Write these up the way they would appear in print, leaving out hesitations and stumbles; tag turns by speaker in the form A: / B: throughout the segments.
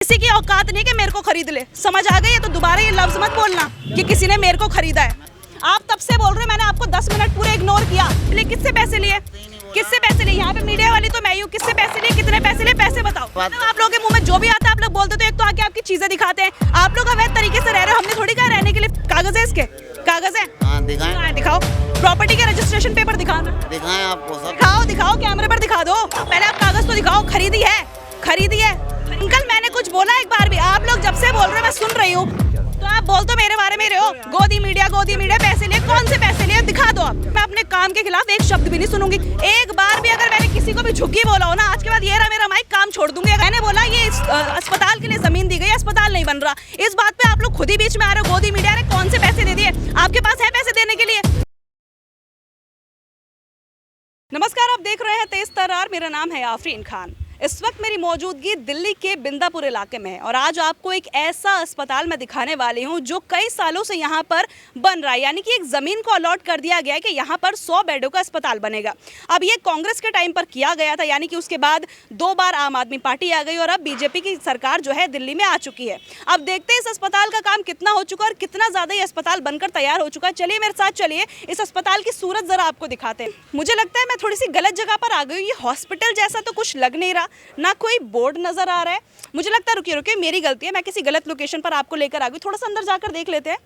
A: किसी की औकात नहीं कि मेरे को खरीद ले, समझ आ गई है? तो दोबारा ये लफ्ज मत बोलना कि किसी ने मेरे को खरीदा है। आप तब से बोल रहे हो, मैंने आपको 10 मिनट पूरे इग्नोर किया। किससे पैसे लिए? किससे पैसे लिए? यहाँ पे मीडिया वाली तो मैं ही हूँ। किससे पैसे लिए? कितने पैसे लिए? पैसे बताओ। मतलब आप लोगों के मुंह में जो भी आता है आप लोग बोलते, तो एक तो आके आपकी चीजें दिखाते हैं। आप लोग अवैध तरीके से रह रहे हो, हमने थोड़ी कहा रहने के लिए। कागज है इसके? कागज है?
B: हाँ, दिखाएं।
A: दिखाओ प्रॉपर्टी के रजिस्ट्रेशन पेपर दिखाना।
B: दिखाएं आपको सब।
A: दिखाओ दिखाओ, कैमरे पर दिखा दो। पहले आप कागज तो दिखाओ। खरीदी है? खरीदी है? अंकल मैंने कुछ बोला एक बार भी? आप लोग जब से बोल रहे हो मैं सुन रही हूँ, तो आप बोल तो मेरे बारे में रहे हो। गोदी मीडिया पैसे लिए। कौन से पैसे लिए? दिखा दो आप। मैं अपने काम के खिलाफ एक शब्द भी नहीं सुनूंगी। एक बार भी अगर मैंने किसी को भी झुग्गी बोला हो ना, आज के बाद ये रहा मेरा माइक, काम छोड़ दूंगी। मैंने बोला ये अस्पताल के लिए जमीन दी गई, अस्पताल नहीं बन रहा। इस बात पे आप लोग खुद ही बीच में आ रहे हो। गोदी मीडिया ने कौन से पैसे दे दिए? आपके पास है पैसे देने के लिए? नमस्कार, आप देख रहे हैं तेज तर्रार। मेरा नाम है आफरीन खान। इस वक्त मेरी मौजूदगी दिल्ली के बिंदापुर इलाके में है और आज आपको एक ऐसा अस्पताल मैं दिखाने वाली हूं जो कई सालों से यहां पर बन रहा है। यानी कि एक ज़मीन को अलॉट कर दिया गया है कि यहां पर 100 बेडों का अस्पताल बनेगा। अब ये कांग्रेस के टाइम पर किया गया था, यानी कि उसके बाद 2 बार आम आदमी पार्टी आ गई और अब बीजेपी की सरकार जो है दिल्ली में आ चुकी है। अब देखते हैं इस अस्पताल का काम कितना हो चुका है और कितना ज़्यादा ये अस्पताल बनकर तैयार हो चुका है। चलिए मेरे साथ, चलिए इस अस्पताल की सूरत ज़रा आपको दिखाते हैं। मुझे लगता है मैं थोड़ी सी गलत जगह पर आ गई हूँ। ये हॉस्पिटल जैसा तो कुछ लग नहीं रहा, ना कोई बोर्ड नजर आ रहा है। मुझे लगता है रुकिए मेरी गलती है, मैं किसी गलत लोकेशन पर आपको लेकर आ गई। थोड़ा सा अंदर जाकर देख लेते हैं।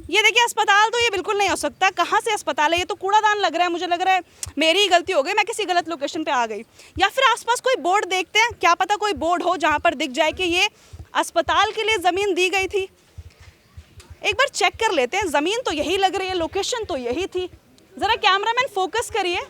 A: ये देखिए अस्पताल तो ये बिल्कुल नहीं हो सकता। कहाँ से अस्पताल है? ये तो कूड़ादान लग रहा है। मुझे लग रहा है मेरी ही गलती हो गई, मैं किसी गलत लोकेशन पे आ गई। या फिर आसपास कोई बोर्ड देखते हैं, क्या पता कोई बोर्ड हो जहाँ पर दिख जाए कि ये अस्पताल के लिए ज़मीन दी गई थी। एक बार चेक कर लेते हैं। ज़मीन तो यही लग रही है, लोकेशन तो यही थी। ज़रा कैमरामैन फोकस करिए,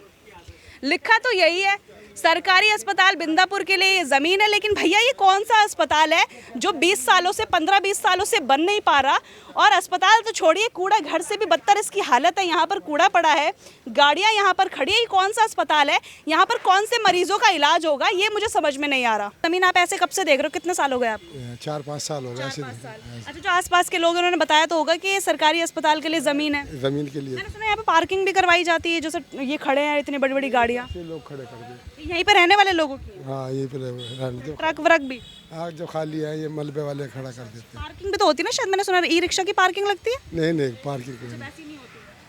A: लिखा तो यही है सरकारी अस्पताल बिंदापुर के लिए ये ज़मीन है। लेकिन भैया ये कौन सा अस्पताल है जो 20 सालों से 15-20 सालों से बन नहीं पा रहा? और अस्पताल तो छोड़िए, कूड़ा घर से भी बदतर इसकी हालत है। यहाँ पर कूड़ा पड़ा है, गाड़ियाँ यहाँ पर खड़ी है। ये कौन सा अस्पताल है? यहाँ पर कौन से मरीजों का इलाज होगा? ये मुझे समझ में नहीं आ रहा। ज़मीन आप ऐसे कब से देख रहे हो? कितने साल हो गए आपको?
C: 4-5 साल हो गए।
A: अच्छा, जो आसपास के लोग उन्होंने बताया तो होगा कि ये सरकारी अस्पताल के लिए ज़मीन है।
C: जमीन के लिए
A: मैंने सुना यहाँ पे पार्किंग भी करवाई जाती है, जैसे ये खड़े हैं इतनी बड़ी बड़ी गाड़ियाँ,
C: लोग खड़े कर दिए।
A: यहीं पे रहने वाले लोगों की?
C: हाँ, यही पे रहने दो।
A: ट्रक व्रक भी?
C: हाँ, जो खाली है ये मलबे वाले खड़ा कर देते हैं।
A: पार्किंग भी तो होती है ना शायद, मैंने सुना ई रिक्शा की पार्किंग लगती है।
C: नहीं, पार्किंग कोई नहीं।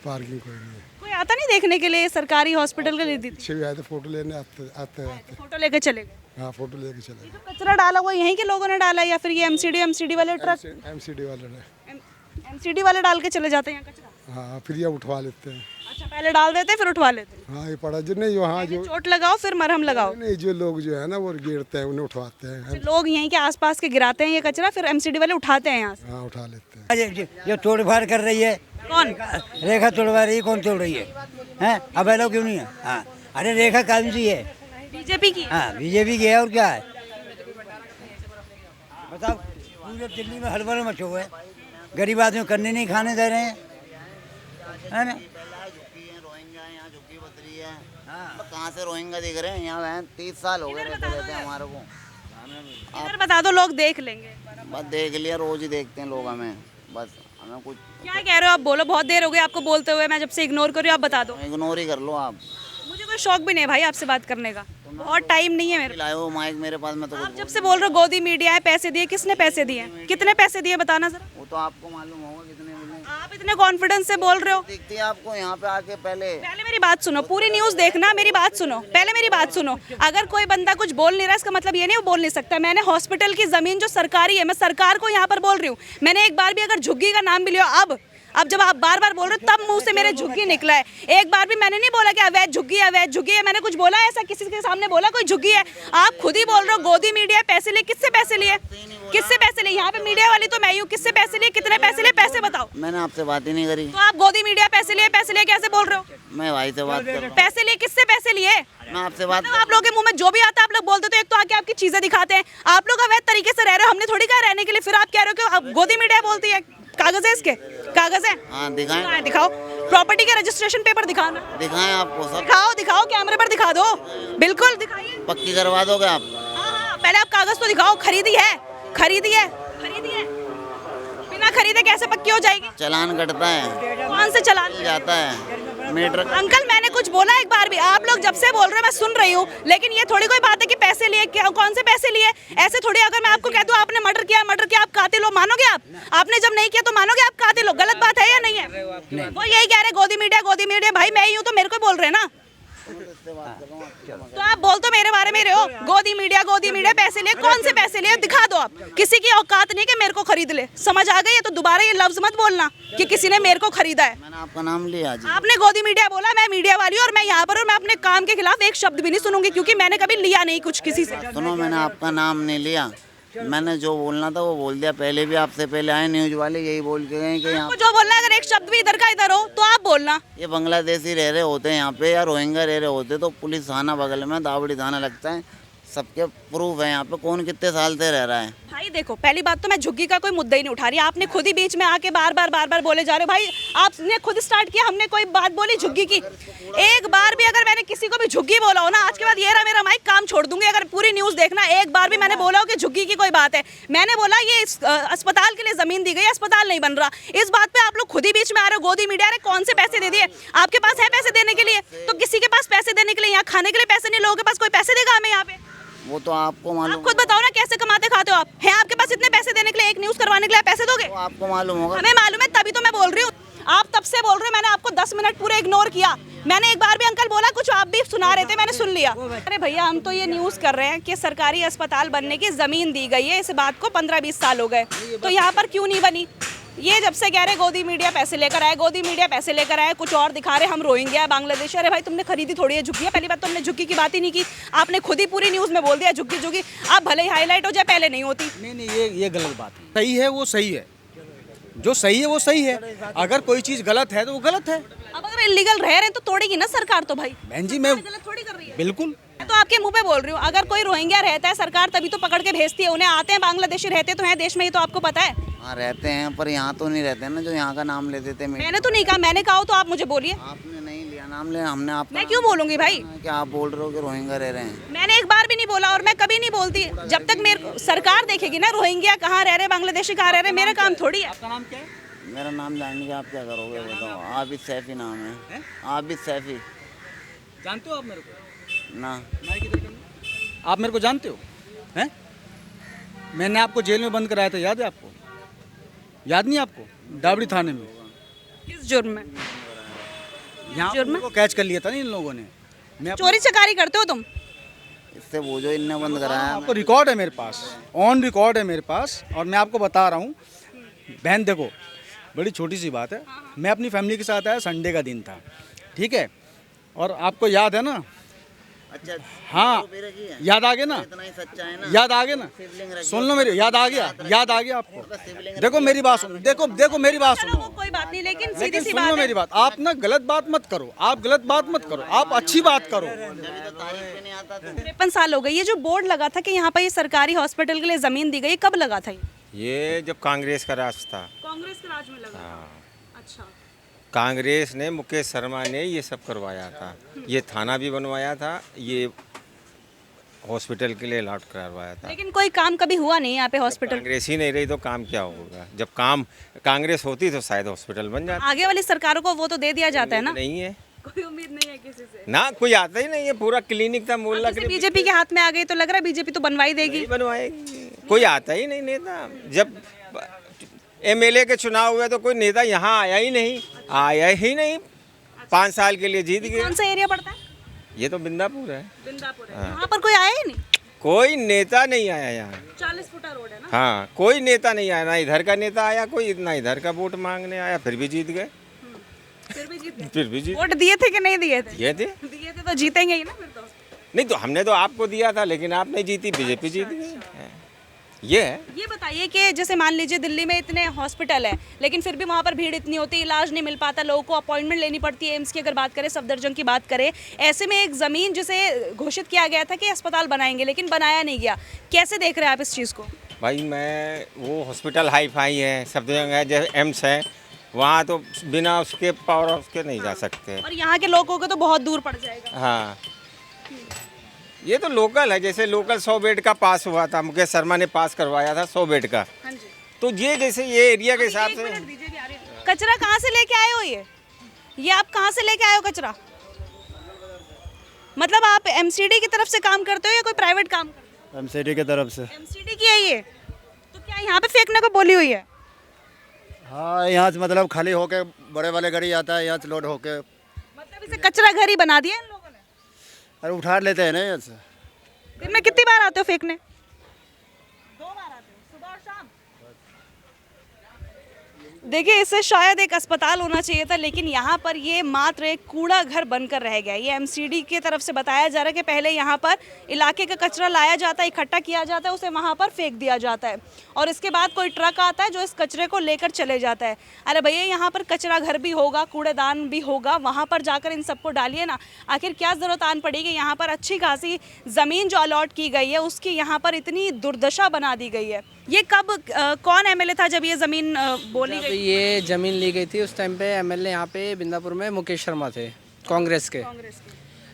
C: पार्किंग कोई नहीं है।
A: कोई आता नहीं देखने के लिए? सरकारी हॉस्पिटल के लिए दी थी,
C: अच्छे भी आए थे, फोटो लेने आते।
A: फोटो लेके चले गए।
C: हाँ, फोटो लेके चले गए।
A: कचरा डाला हुआ यहीं के लोगों ने डाला है या फिर ये एमसीडी वाले ट्रक?
C: एमसीडी वाले ने।
A: एमसीडी वाले डाल के चले जाते हैं यहाँ कचरा?
C: हाँ, फिर ये उठवा लेते हैं।
A: अच्छा, पहले डाल देते हैं फिर उठवा लेते हैं।
C: हाँ, ये पड़ा जो नहीं, वहाँ जो
A: चोट लगाओ फिर मरहम लगाओ।
C: नहीं, जो लोग जो है ना वो गिरते हैं, उन्हें उठवाते हैं।
A: लोग यहीं के आसपास के गिराते हैं ये कचरा, फिर एमसीडी वाले उठाते हैं यहाँ से।
C: हाँ, उठा लेते हैं।
D: जो तोड़ फाड़ कर रही है,
A: कौन?
D: रेखा तोड़वा रही है। कौन तोड़ रही है? अब लोग क्यों नहीं है? हाँ, अरे रेखा कौन सी है?
A: बीजेपी की।
D: हाँ, बीजेपी की है। और क्या है बताओ? पूरे दिल्ली में हड़बड़ मचे हुए है। गरीब आदमी करने नहीं, खाने दे रहे हैं, है ना?
B: कहाँ से रोहिंगा दिख रहे हैं? यहाँ 30 साल हो गए रहते हमारे को।
A: इधर बता दो, लोग देख लेंगे।
B: बस देख लिया, रोज ही देखते हैं लोग हमें। बस हमें कुछ
A: क्या कह रहे हो आप? बोलो, बहुत देर हो गई आपको बोलते हुए। मैं जब से इग्नोर कर रही हूँ, आप बता दो।
B: इग्नोर ही कर लो आप।
A: मुझे कोई शौक भी नहीं है भाई आपसे बात करने का, बहुत टाइम नहीं है मेरे।
B: लाए हो माइक मेरे पास में तो
A: आप जब से बोल रहे हो गोदी मीडिया है, पैसे दिए, किसने पैसे दिए? कितने पैसे दिए बताना जरा।
B: वो तो आपको मालूम होगा कितने मिले।
A: आप इतने कॉन्फिडेंस से बोल रहे हो।
B: दिखती है आपको यहाँ पे आके? पहले
A: मेरी बात सुनो, पूरी न्यूज देखना, मेरी बात सुनो, पहले मेरी बात सुनो। अगर कोई बंदा कुछ बोल नहीं रहा, इसका मतलब ये नहीं वो बोल नहीं सकता। मैंने हॉस्पिटल की जमीन जो सरकारी है, मैं सरकार को यहाँ पर बोल रही हूँ। मैंने एक बार भी अगर झुग्गी का नाम भी लिया, अब जब आप बार बार बोल रहे हो तब मुंह से मेरे झुग्गी निकला है। एक बार भी मैंने नहीं बोला कि अवैध झुग्गी है। मैंने कुछ बोला है ऐसा? किसी के सामने बोला कोई झुग्गी है? आप खुद ही बोल रहे हो गोदी मीडिया पैसे लिए। किससे पैसे लिए? किससे पैसे लिए? यहाँ पे मीडिया वाली तो मैं ही हूँ। किससे पैसे लिए? कितने पैसे लिए? पैसे बताओ।
B: मैंने आपसे बात ही नहीं करी।
A: तो आप गोदी मीडिया पैसे लिए कैसे बोल रहे हो?
B: मैं भाई से बात कर रहा हूँ।
A: पैसे लिए? किससे पैसे लिए?
B: मैं आपसे बात
A: आप लोगों के मुंह में जो भी आता है आप लोग बोलते, तो एक तो आके आपकी चीजें दिखाते हैं। आप लोग अवैध तरीके से रह रहे हो, हमने थोड़ी कहा रहने के लिए। फिर आप कह रहे हो कि गोदी मीडिया बोलती है। कागज है इसके? कागज है?
B: हाँ, दिखाएं।
A: दिखाओ प्रॉपर्टी के रजिस्ट्रेशन पेपर दिखाना।
B: दिखाएं आपको सब।
A: दिखाओ कैमरे पर दिखा दो। बिल्कुल दिखाइए।
B: पक्की करवा दोगे आप?
A: हाँ, पहले आप कागज तो दिखाओ। खरीदी है? बिना खरीदे कैसे पक्की हो जाएगी?
B: चालान कटता है।
A: कौन से चालान?
B: जाता है। मीटर का।
A: अंकल मैंने कुछ बोला एक बार भी? आप लोग जब से बोल रहे हो मैं सुन रही हूँ, लेकिन ये थोड़ी कोई बात है कि पैसे लिए, क्या कौन से पैसे लिए? ऐसे थोड़ी, अगर मैं आपको कह दूँ आपने मर्डर किया आप कातिल हो, मानोगे आप? आपने जब नहीं किया तो मानोगे आप कातिल हो? गलत बात है या नहीं है? वो यही कह रहे गोदी मीडिया, भाई मैं ही हूँ तो मेरे को बोल रहे हैं ना। तो आप बोल तो मेरे बारे में रहे हो, गोदी मीडिया पैसे लिए, कौन से पैसे लिए दिखा दो आप। किसी की औकात नहीं कि मेरे को खरीद ले, समझ आ गई है? तो दोबारा ये लफ्ज मत बोलना कि किसी ने मेरे को खरीदा है।
B: मैंने आपका नाम लिया जी।
A: आपने गोदी मीडिया बोला, मैं मीडिया वाली हूँ और मैं यहाँ पर, और मैं अपने काम के खिलाफ एक शब्द भी नहीं सुनूंगी, क्योंकि मैंने कभी लिया नहीं कुछ किसी से।
B: सुनो, मैंने आपका नाम नहीं लिया, मैंने जो बोलना था वो बोल दिया। पहले भी आपसे पहले आए न्यूज वाले, यही बोल के गए कि यहाँ
A: आपको जो बोलना है, अगर एक शब्द भी इधर का इधर हो तो आप बोलना।
B: ये बांग्लादेशी रह रहे होते हैं यहाँ पे या रोहिंग्या रह रहे होते तो पुलिस थाना बगल में दावड़ी थाना लगता है, सबके प्रूफ है यहाँ पे कौन कितने साल से रह रहा है।
A: भाई देखो, पहली बात तो मैं झुग्गी का कोई मुद्दा ही नहीं उठा रही, आपने खुद ही बीच में आके बार बार बोले जा रहे हो। भाई आपने खुद स्टार्ट किया, हमने कोई बात बोली झुग्गी की? एक बार भी अगर मैंने किसी को भी झुग्गी बोला हो ना, आज के बाद ये रहा मेरा माइक, काम छोड़ दूंगी। अगर पूरी न्यूज देखना, एक बार भी मैंने बोला हो कि झुग्गी की कोई बात है, मैंने बोला ये अस्पताल के लिए जमीन दी गई, अस्पताल नहीं बन रहा। इस बात पे आप लोग खुद ही बीच में आ रहे हो। गोदी मीडिया ने कौन से पैसे दे दिए? आपके पास है पैसे देने के लिए? तो किसी के पास पैसे देने के लिए, यहाँ खाने के लिए पैसे नहीं, लोगों के पास कोई पैसे देगा हमें यहाँ पे?
B: वो तो आपको मालूम,
A: आप खुद बताओ ना, कैसे कमाते खाते हो आप? हैं आपके पास इतने पैसे देने के लिए, एक न्यूज करवाने के लिए आप पैसे दोगे?
B: वो आपको मालूम होगा।
A: हमें मालूम है, तभी तो मैं बोल रही हूँ। आप तब से बोल रहे हो, मैंने आपको 10 मिनट पूरे इग्नोर किया। मैंने एक बार भी अंकल बोला कुछ, आप भी सुना रहे थे, मैंने सुन लिया। अरे भैया, हम तो ये न्यूज कर रहे हैं कि सरकारी अस्पताल बनने की जमीन दी गई है, इस बात को 15-20 साल हो गए, तो यहाँ पर क्यों नहीं बनी? ये जब से कह रहे गोदी मीडिया पैसे लेकर आए, कुछ और दिखा रहे हम रोहिंग्या बांग्लादेश। अरे भाई, तुमने खरीदी थोड़ी है झुग्गी? पहली बात, तुमने झुग्गी की बात ही नहीं की, आपने खुद ही पूरी न्यूज में बोल दिया झुग्गी। आप भले ही हाईलाइट हो जाए, पहले नहीं होती।
E: नहीं, ये गलत बात है। सही है वो सही है, जो सही है वो सही है। अगर कोई चीज गलत है तो वो गलत है।
A: अब अगर इलीगल रह रहे हैं तो तोड़ेगी ना सरकार। तो भाई
E: बहन जी, मैं
A: गलत थोड़ी कर रही है।
E: बिल्कुल,
A: मैं तो आपके मुंह पे बोल रही हूँ, अगर कोई रोहिंग्या रहता है, सरकार तभी तो पकड़ के भेजती है उन्हें। आते हैं बांग्लादेशी, रहते तो हैं देश में, ये तो आपको पता है।
B: हाँ रहते हैं, पर यहाँ तो नहीं रहते ना, जो यहाँ का नाम लेते थे।
A: मैंने तो नहीं कहा, मैंने कहा हो तो आप मुझे बोलिए।
B: आपने नहीं लिया नाम, लिया हमने। आप
A: मैं क्यों बोलूंगी भाई?
B: क्या आप बोल रहे हो कि रोहिंग्या रह रहे हैं?
A: मैंने एक बार भी नहीं बोला, और मैं कभी नहीं बोलती जब तक मेरे सरकार देखेगी ना रोहिंग्या कहाँ रह रहे, बांग्लादेशी कहाँ रह रहे, मेरा काम थोड़ी है।
E: आपका नाम क्या है?
B: मेरा नाम जानने के आप क्या करोगे बताओ? आबिद सैफी नाम है। आबिद सैफी।
E: जानते हो आप मेरे को?
B: ना।
E: आप मेरे को जानते हो? हैं? मैंने आपको जेल में बंद कराया था, याद है आपको? याद नहीं आपको? दावड़ी थाने में।
A: किस जुर्म में?
E: यहाँ
A: जुर्म?
E: मेरे को कैच कर लिया था ना इन लोगों ने। मैं
A: चोरी चकारी करते हो तुम?
B: इससे वो जो इनने बंद कराया।
E: आपको रिकॉर्ड है मेरे पास, ऑन रिकॉर्ड है मेरे पास, और मैं आपको बता रहा हूँ। बहन देखो, बड़ी छोटी सी बात है, मैं अपनी फैमिली के साथ आया, संडे का दिन था, ठीक है, और आपको याद है ना?
B: अच्छा,
E: हाँ, याद आ गया ना?
B: इतना ही सच्चा है ना?
E: याद आ गया ना? सुन लो मेरी, याद आ गया आपको? देखो मेरी बात सुनो, देखो मेरी बात
A: चलो
E: सुनो,
A: वो कोई बात नहीं, लेकिन सीधी
E: लेकिन
A: सी
E: सुन
A: बात
E: लो
A: है।
E: मेरी बात। आप ना गलत बात मत करो, आप अच्छी बात करो।
A: 53 साल हो गए। ये जो बोर्ड लगा था कि यहाँ पर ये सरकारी हॉस्पिटल के लिए जमीन दी गई, कब लगा था
F: ये जब कांग्रेस का राज था।
A: कांग्रेस के राज में लगा।
F: हाँ,
A: अच्छा।
F: कांग्रेस ने, मुकेश शर्मा ने ये सब करवाया था। ये थाना भी बनवाया था, ये हॉस्पिटल के लिए अलॉट करवाया था।
A: लेकिन कोई काम कभी हुआ नहीं यहाँ पे हॉस्पिटल।
F: कांग्रेस ही नहीं रही तो काम क्या होगा? जब काम कांग्रेस होती तो शायद हॉस्पिटल बन जाता।
A: आगे वाली सरकारों को वो तो दे दिया जाता है ना।
F: नहीं है,
A: कोई उम्मीद नहीं है किसी से
F: ना कोई आता ही नहीं है। पूरा क्लिनिक था मोहल्ला के लिए।
A: बीजेपी के हाथ में आ गई तो लग रहा है बीजेपी तो बनवाई देगी।
F: नहीं बनवाएगी, कोई आता ही नहीं नेता। जब एमएलए के चुनाव हुए तो कोई नेता यहाँ आया ही नहीं। 5 साल के लिए जीत गए।
A: कौन सा एरिया पड़ता है?
F: ये तो बिंदापुर है।
A: बिंदापुर है। यहाँ पर कोई आया ही नहीं।
F: कोई नेता नहीं आया यहाँ।
A: 40 फुटा रोड है ना।
F: हाँ, कोई नेता नहीं आया, ना इधर का नेता आया कोई, इतना इधर का वोट मांगने आया, फिर भी जीत गए। फिर भी जीत
A: वोट दिए थे कि नहीं दिए थे?
F: ये थे।
A: दिए थे तो जीतेंगे ही ना फिर तो।
F: नहीं तो हमने तो आपको दिया था, लेकिन आप नहीं जीती, बीजेपी जीत गई। ये है।
A: ये बताइए कि जैसे मान लीजिए दिल्ली में इतने हॉस्पिटल है, लेकिन फिर भी वहाँ पर भीड़ इतनी होती है, इलाज नहीं मिल पाता, लोगों को अपॉइंटमेंट लेनी पड़ती है। एम्स की अगर बात करें, सफदरजंग की बात करें, ऐसे में एक ज़मीन जिसे घोषित किया गया था कि अस्पताल बनाएंगे, लेकिन बनाया नहीं गया। कैसे देख रहे हैं आप इस चीज़ को?
F: भाई मैं वो हॉस्पिटल हाई फाई है, सफदरजंग है, जैसे एम्स है, वहाँ तो बिना उसके पावर उसके नहीं जा सकते।
A: और यहाँ के लोगों को तो बहुत दूर पड़ जाएगा।
F: हाँ, ये तो लोकल है। जैसे लोकल 100 बेड का पास हुआ था, मुकेश शर्मा ने पास करवाया था 100 बेड का।
A: हाँ जी।
F: तो ये जैसे ये एरिया के हिसाब से।
A: कचरा कहाँ से लेके आए हो? ये आप कहाँ से लेके आए हो कचरा? मतलब आप एमसीडी की तरफ से काम करते हो या कोई प्राइवेट काम करते
G: एमसीडी की तरफ से।
A: हो? एमसीडी की है ये, तो क्या यहाँ पे फेंकने को बोली हुई है?
G: हाँ, यहाँ से मतलब खाली होके बड़े वाले गाड़ी आता है, यहाँ से लोड होके
A: मतलब इसे कचरा घर ही बना दिया इन लोगों ने।
G: अरे उठा लेते हैं ना यहाँ से।
A: दिन में कितनी बार आते हो फेंकने? 2 बार आते हो, सुबह और शाम। देखिए, इसे शायद एक अस्पताल होना चाहिए था, लेकिन यहाँ पर ये मात्र एक कूड़ा घर बनकर रह गया। ये एमसीडी की तरफ से बताया जा रहा है कि पहले यहाँ पर इलाके का कचरा लाया जाता है, इकट्ठा किया जाता है, उसे वहाँ पर फेंक दिया जाता है और इसके बाद कोई ट्रक आता है जो इस कचरे को लेकर चले जाता है। अरे भैया, यहाँ पर कचरा घर भी होगा, कूड़ेदान भी होगा, वहाँ पर जाकर इन सबको डालिए ना। आखिर क्या ज़रूरत आन पड़ेगी? यहाँ पर अच्छी खासी ज़मीन जो अलॉट की गई है उसकी यहाँ पर इतनी दुर्दशा बना दी गई है। ये कब कौन एमएलए था जब ये ज़मीन बोली गई?
H: ये ज़मीन ली गई थी उस टाइम पे एमएलए यहाँ पे बिंदापुर में मुकेश शर्मा थे, कांग्रेस के।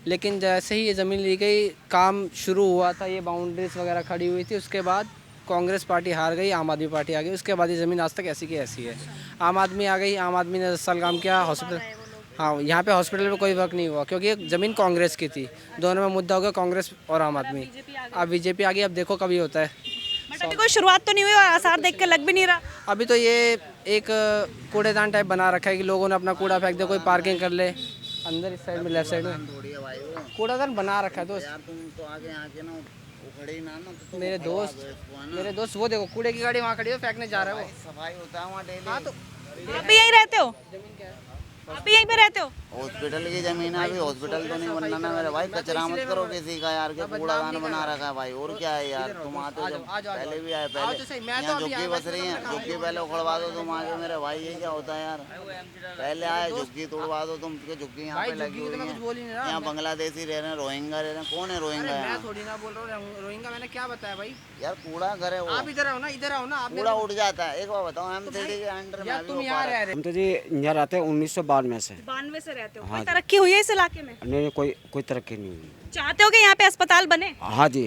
H: लेकिन जैसे ही ये ज़मीन ली गई, काम शुरू हुआ था, ये बाउंड्रीज वगैरह खड़ी हुई थी, उसके बाद कांग्रेस पार्टी हार गई, आम आदमी पार्टी आ गई, उसके बाद ये ज़मीन आज तक ऐसी की ऐसी है। आम आदमी आ गई, आम आदमी ने 10 साल काम किया, हॉस्पिटल, हाँ यहाँ पे हॉस्पिटल में कोई वर्क नहीं हुआ क्योंकि ये ज़मीन कांग्रेस की थी। दोनों में मुद्दा हो गया कांग्रेस और आम आदमी। अब बीजेपी आ गई, अब देखो कभी होता है।
A: बट अभी कोई शुरुआत तो नहीं हुई और आसार देख के लग भी नहीं रहा।
H: अभी तो ये एक कूड़ेदान टाइप बना रखा है कि लोगों ने अपना कूड़ा फेंक दे, कोई पार्किंग कर ले अंदर, इस साइड में, लेफ्ट साइड में कूड़ादान बना रखा है। दोस्त,
B: तुम तो आगे आके ना उखड़ी ना तो
H: मेरे दोस्त वो देखो कूड़े की गाड़ी वहाँ खड़ी है, फेंकने जा रहा है वो।
B: सफाई होता है वहाँ डेली।
H: हाँ तो
A: आप भी यहीं रहते हो? आप भी यहीं पे रहते हो?
B: हॉस्पिटल की जमीन है, अभी हॉस्पिटल तो नहीं बनना ना मेरे भाई। कचरा मत करो किसी का यार, के कूड़ादान बना रखा है भाई। और क्या है यार, तुम आते हो जब पहले भी आए, पहले यहाँ झुग्गी बस रही है, झुग्गी पहले उखड़वा दो तुम आगे मेरे भाई। ये क्या होता है यार, पहले आए झुग्गी तोड़वा दो तुम, झुग्गी यहाँ पे लगी हुई है। यहाँ बांग्लादेशी रह रहे हैं, रोहिंगा रह रहे हैं। कौन है रोहिंगा?
H: मैं थोड़ी ना बोल रहा हूँ रोहिंगा, मैंने क्या बताया भाई?
B: यार कूड़ा घर है वो,
H: आप इधर आओ ना, इधर आओ ना। आप
B: कूड़ा उठ जाता है। एक बार बताओ, एमसीडी के अंडर में
H: तुम यहाँ रह रहे
I: हम तो जी यहाँ रहते हैं 1992 से।
A: 92 से रहते हो? कोई तरक्की हुई है इस इलाके में?
I: नहीं, कोई तरक्की नहीं हुई।
A: चाहते हो कि यहाँ पे अस्पताल बने?
I: हाँ जी।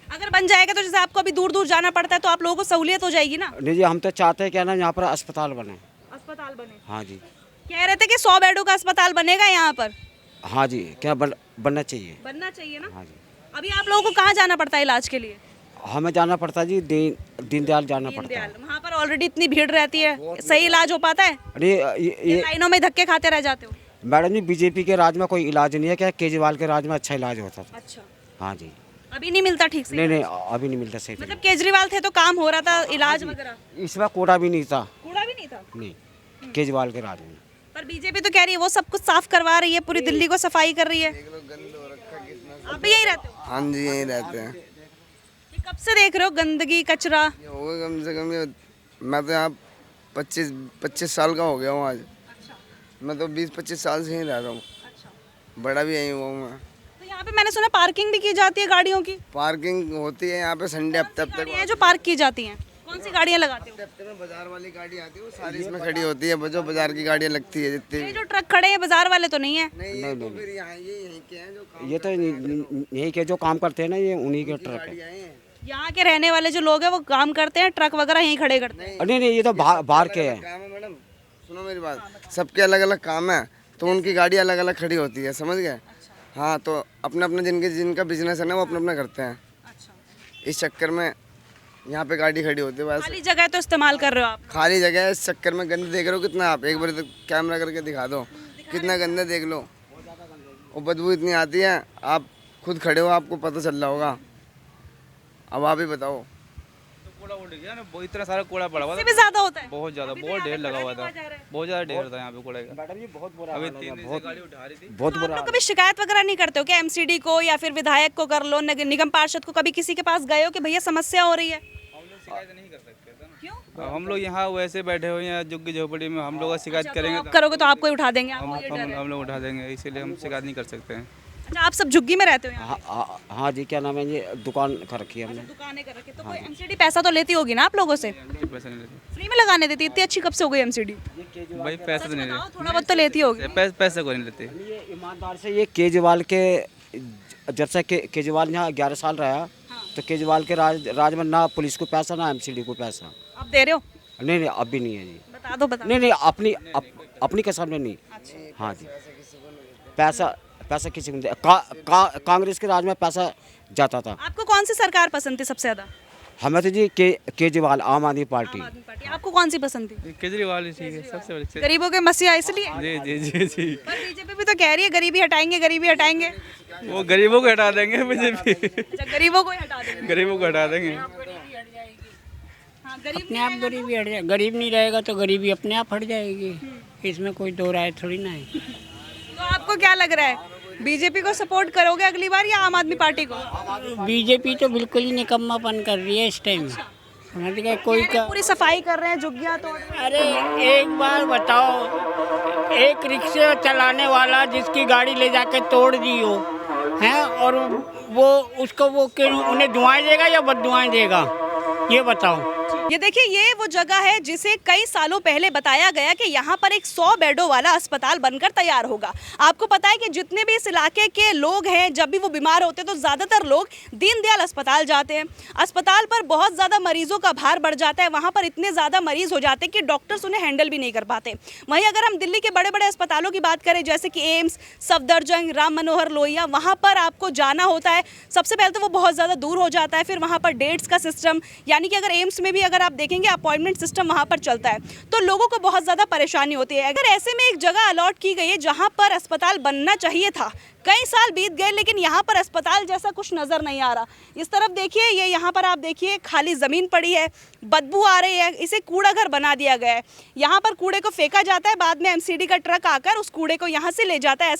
A: अगर बन जाएगा तो जैसे आपको अभी दूर दूर जाना पड़ता है तो आप लोगों को सहूलियत हो जाएगी ना?
I: नहीं जी, हम तो चाहते हैं क्या ना यहाँ पर अस्पताल बने।
A: अस्पताल बने?
I: हाँ जी।
A: कह रहे थे कि 100 बेडों का अस्पताल बनेगा यहाँ पर।
I: हाँ जी, क्या बनना चाहिए।
A: बनना चाहिए ना?
I: हाँ जी।
A: अभी आप लोगों को कहाँ जाना पड़ता है इलाज के लिए?
I: हमें जाना पड़ता है जी दीनदयाल जाना पड़ता है।
A: वहाँ पर ऑलरेडी इतनी भीड़ रहती है, सही इलाज हो पाता है?
I: अरे ये
A: लाइनों में धक्के खाते रह जाते हो?
I: मैडम जी, बीजेपी के राज में कोई इलाज नहीं है, क्या केजरीवाल के राज में अच्छा इलाज होता था।
A: अच्छा,
I: हाँ जी।
A: अभी नहीं मिलता ठीक से?
I: नहीं, अभी नहीं मिलता सही।
A: मतलब केजरीवाल थे तो काम हो रहा था, इलाज वगैरह?
I: इसमें कूड़ा भी नहीं था।
A: कूड़ा भी नहीं था?
I: नहीं, केजरीवाल के राज में।
A: पर बीजेपी तो कह रही है वो सब कुछ साफ करवा रही है, पूरी दिल्ली को सफाई कर रही है। आप भी यहीं रहते हो?
J: हाँ जी, यहीं रहते हैं।
A: ये कब से देख रहे हो गंदगी, कचरा?
J: ये हो गया कम से कम, ये मैं तो यहाँ 25 साल का हो गया हूँ आज। मैं तो 20-25 साल से ही रह रहा हूँ। बड़ा भी यहीं हुआ हूँ मैं।
A: तो यहाँ पे मैंने सुना पार्किंग भी की जाती है गाड़ियों की?
J: पार्किंग होती है यहाँ पे संडे हफ्ते
A: गाड़ियाँ हैं जो पार्क की जाती हैं। कौन सी गाड़ियाँ लगाते हो?
J: हफ्ते में बाजार वाली गाड़ी आती है, वो सारी इसमें खड़ी होती है। जो बाजार की गाड़ियाँ लगती है जितनी
A: ये जो ट्रक खड़े हैं बाजार वाले तो नहीं है?
J: नहीं, तो फिर यहाँ यहीं के हैं जो काम
I: ये तो यही के जो काम करते हैं ना, ये उन्हीं के ट्रक है।
J: हैं।
A: यहाँ के रहने वाले जो लोग हैं वो काम करते हैं, ट्रक वगैरह यहीं खड़े करते हैं?
I: नहीं, ये तो बाहर के हैं।
J: काम है मैडम, सुनो मेरी बात। सबके अलग अलग काम है तो उनकी गाड़ी अलग अलग खड़ी होती है, समझ गए? हाँ, तो अपना अपना जिनका बिजनेस है ना वो अपना अपना करते हैं। इस चक्कर में यहाँ पे गाड़ी खड़ी होती है। बस
A: खाली जगह तो इस्तेमाल कर रहे हो आप?
J: खाली जगह है, इस चक्कर में गंदे देख रहे हो कितना। आप एक बार तो कैमरा करके दिखा दो कितना गंदा, देख लो। वो बदबू इतनी आती है, आप खुद खड़े हो, आपको पता चल रहा होगा। अब आप ही बताओ।
E: कूड़ा उठ गया ना, वो इतना सारा कूड़ा पड़ा हुआ
A: इससे भी ज्यादा होता है?
E: बहुत ज़्यादा, बहुत ढेर लगा हुआ था, बहुत ज़्यादा ढेर था यहाँ पे कूड़े का।
I: मैडम जी, बहुत बुरा
E: अभी 3 दिन से गाड़ी उठा रही थी।
I: बहुत
A: आप
I: बुरा।
A: लोग कभी शिकायत वगैरह नहीं करते हो कि एमसीडी को या फिर विधायक को कर लो, निगम पार्षद को? कभी किसी के पास गए हो कि भैया समस्या हो रही है?
E: हम लोग शिकायत नहीं कर सकते थे ना।
A: क्यों?
E: अब हम लोग यहाँ वैसे बैठे हुए हैं झुग्गी झोपड़ी में, हम लोग शिकायत करेंगे
A: आप करोगे तो आपको ही उठा देंगे, आपको ये डर है?
E: हम लोग उठा देंगे, इसीलिए हम शिकायत नहीं कर सकते हैं।
A: अच्छा, आप सब झुग्गी में रहते हो यहाँ?
I: हाँ जी, क्या नाम है, ये दुकान कर रखी है हमने।
A: दुकानें कर रखी, तो कोई एमसीडी पैसा तो लेती होगी ना आप लोगों से?
E: पैसे नहीं लेते
A: फ्री में लगाने देती? इतनी अच्छी कब से हो गई एमसीडी?
E: भाई, पैसे तो नहीं
A: बताओ, थोड़ा बहुत तो लेती होगी।
E: लेते, पैसे को नहीं लेते।
I: ये ईमानदार से, ये केजरीवाल के जब से केजरीवाल यहाँ 11 साल रहा, तो केजरीवाल के राज में ना पुलिस को पैसा, ना एमसीडी को पैसा।
A: आप दे रहे हो?
I: नहीं, अब भी नहीं है जी।
A: बता दो।
I: नहीं अपनी के सामने नहीं। हाँ जी, पैसा किसी को नहीं कांग्रेस के राज में पैसा जाता था।
A: आपको कौन सी सरकार पसंद थी सबसे ज्यादा?
I: हमें तो जी केजरीवाल, आम आदमी पार्टी।
A: आपको कौन सी पसंद थी?
H: केजरीवाल ही ठीक है, सबसे बड़ी।
A: गरीबों के मसीहा इसलिए?
H: जी जी जी जी।
A: पर बीजेपी भी तो कह रही है गरीबी हटाएंगे, गरीबी हटाएंगे।
H: वो गरीबों को हटा देंगे बीजेपी।
A: अच्छा, गरीबों को ही हटा देंगे।
H: गरीबों को हटा देंगे।
A: हाँ, गरीब
K: अपने आप गरीबी हट जाए, गरीब नहीं रहेगा तो गरीबी अपने आप हट जाएगी, इसमें कोई दो राय थोड़ी ना है।
A: तो आपको क्या लग रहा है, बीजेपी को सपोर्ट करोगे अगली बार या आम आदमी पार्टी को?
K: बीजेपी तो बिल्कुल ही निकम्मापन कर रही है इस टाइम, समझ गए? कोई
A: पूरी सफाई कर रहे हैं, झुग्गियां तोड़ रहे हैं।
K: अरे एक बार बताओ, एक रिक्शे चलाने वाला जिसकी गाड़ी ले जाके तोड़ दी हो हैं, और वो उसको वो उन्हें दुआएं देगा या बददुआएं देगा, ये बताओ।
A: ये देखिए, ये वो जगह है जिसे कई सालों पहले बताया गया कि यहाँ पर एक 100 बेडों वाला अस्पताल बनकर तैयार होगा। आपको पता है कि जितने भी इस इलाके के लोग हैं, जब भी वो बीमार होते हैं तो ज़्यादातर लोग दीनदयाल अस्पताल जाते हैं। अस्पताल पर बहुत ज़्यादा मरीजों का भार बढ़ जाता है, वहाँ पर इतने ज़्यादा मरीज हो जाते हैं कि डॉक्टर्स उन्हें हैंडल भी नहीं कर पाते। वहीं अगर हम दिल्ली के बड़े बड़े अस्पतालों की बात करें, जैसे कि एम्स, सफदरजंग, राम मनोहर लोहिया, वहाँ पर आपको जाना होता है। सबसे पहले तो वो बहुत ज़्यादा दूर हो जाता है, फिर वहाँ पर डेट्स का सिस्टम, यानी कि अगर एम्स में भी अगर आप देखेंगे अपॉइंटमेंट सिस्टम वहाँ पर चलता है, तो लोगों को बहुत ज़्यादा परेशानी होती है। अगर ऐसे में एक जगह अलॉट की गई है जहाँ पर अस्पताल बनना चाहिए था, कई साल बीत गए लेकिन यहाँ पर अस्पताल जैसा कुछ नज़र नहीं आ रहा। इस तरफ देखिए, ये यहाँ पर आप देखिए खाली ज़मीन पड़ी है, बदबू आ रही है, इसे कूड़ा घर बना दिया गया है। यहाँ पर कूड़े को फेंका जाता है, बाद में एमसीडी का ट्रक आकर उस कूड़े को यहाँ से ले जाता है।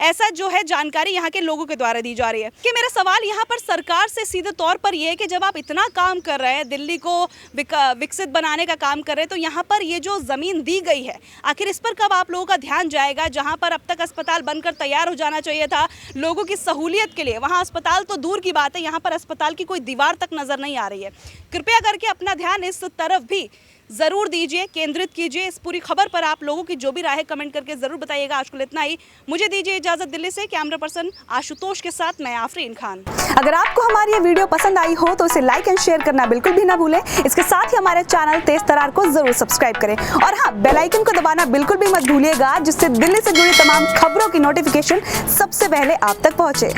A: ऐसा जो है जानकारी यहाँ के लोगों के द्वारा दी जा रही है। कि मेरा सवाल यहाँ पर सरकार से सीधे तौर पर यह है कि जब आप इतना काम कर रहे हैं, दिल्ली को विकसित बनाने का काम कर रहे हैं, तो यहाँ पर ये जो ज़मीन दी गई है, आखिर इस पर कब आप लोगों का ध्यान जाएगा? जहाँ पर अब तक अस्पताल बनकर तैयार हो जाना चाहिए था लोगों की सहूलियत के लिए, वहाँ अस्पताल तो दूर की बात है, यहाँ पर अस्पताल की कोई दीवार तक नज़र नहीं आ रही है। कृपया करके अपना ध्यान इस तरफ भी ज़रूर दीजिए, केंद्रित कीजिए। इस पूरी खबर पर आप लोगों की जो भी राय है कमेंट करके ज़रूर बताइएगा। आज के लिए इतना ही, मुझे दीजिए इजाज़त। दिल्ली से कैमरा पर्सन आशुतोष के साथ मैं आफरीन खान। अगर आपको हमारी ये वीडियो पसंद आई हो तो इसे लाइक एंड शेयर करना बिल्कुल भी ना भूलें। इसके साथ ही हमारे चैनल तेज तरार को ज़रूर सब्सक्राइब करें, और हाँ, बेल आइकन को दबाना बिल्कुल भी मत भूलिएगा, जिससे दिल्ली से जुड़ी तमाम खबरों की नोटिफिकेशन सबसे पहले आप तक पहुँचे।